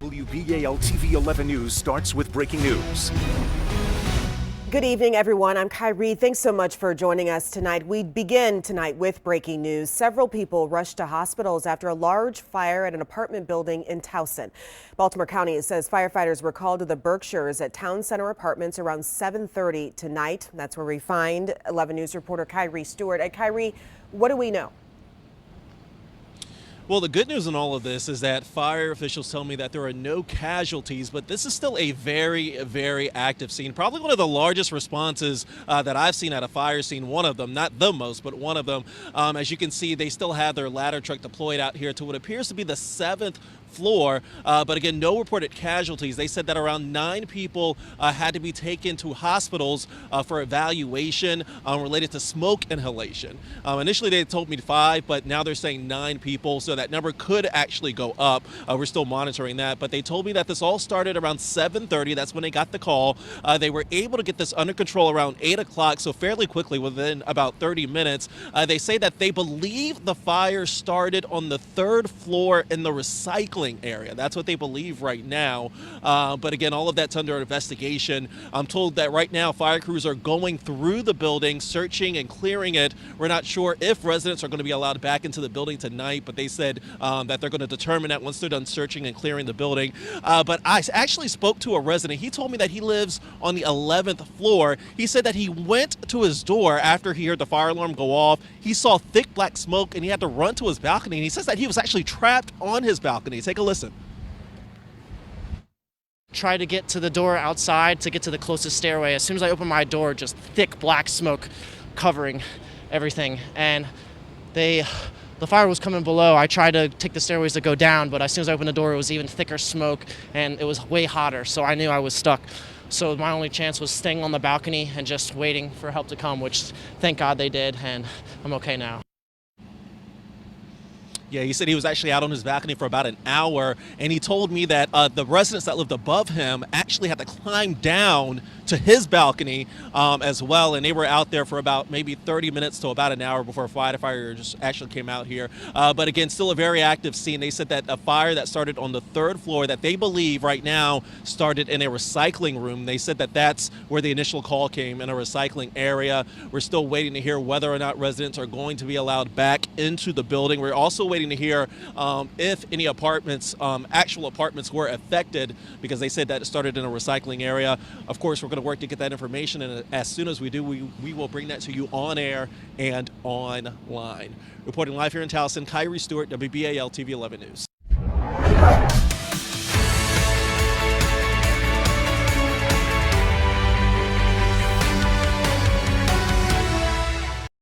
WBAL TV 11 News starts with breaking news. Good evening, everyone. I'm Kyrie. Thanks so much for joining us tonight. We begin tonight with breaking news. Several people rushed to hospitals after a large fire at an apartment building in Towson. Baltimore County says firefighters were called to the Berkshires at Town Center Apartments around 7:30 tonight. That's where we find 11 News reporter Kyrie Stewart. Kyrie, what do we know? Well, the good news in all of this is that fire officials tell me that there are no casualties, but this is still a very, very active scene. Probably one of the largest responses that I've seen at a fire scene, one of them, not the most, but one of them. As you can see, they still have their ladder truck deployed out here to what appears to be the 7th floor, but again, no reported casualties. They said that around 9 people had to be taken to hospitals for evaluation related to smoke inhalation. Initially, they told me 5, but now they're saying 9 people, so that number could actually go up. We're still monitoring that, but they told me that this all started around 7:30. That's when they got the call. They were able to get this under control around 8 o'clock, so fairly quickly, within about 30 minutes. They say that they believe the fire started on the 3rd floor in the recycling area. That's what they believe right now. But again, all of that's under investigation. I'm told that right now fire crews are going through the building, searching and clearing it. We're not sure if residents are going to be allowed back into the building tonight, but they said that they're going to determine that once they're done searching and clearing the building. But I actually spoke to a resident. He told me that he lives on the 11th floor. He said that he went to his door after he heard the fire alarm go off. He saw thick black smoke and he had to run to his balcony. And he says that he was actually trapped on his balcony. Take a listen. Try to get to the door outside to get to the closest stairway. As soon as I opened my door, just thick black smoke covering everything. And the fire was coming below. I tried to take the stairways to go down, but as soon as I opened the door, it was even thicker smoke and it was way hotter. So I knew I was stuck. So my only chance was staying on the balcony and just waiting for help to come, which thank God they did, and I'm okay now. Yeah, he said he was actually out on his balcony for about an hour, and he told me that the residents that lived above him actually had to climb down to his balcony as well, and they were out there for about maybe 30 minutes to about an hour before firefighters actually came out here. But again, still a very active scene. They said that a fire that started on the 3rd floor that they believe right now started in a recycling room. They said that that's where the initial call came, in a recycling area. We're still waiting to hear whether or not residents are going to be allowed back into the building. We're also waiting to hear if any apartments, actual apartments were affected, because they said that it started in a recycling area. Of course, we're going to work to get that information, and as soon as we do, we will bring that to you on air and online. Reporting live here in Towson, Kyrie Stewart, WBAL TV 11 News.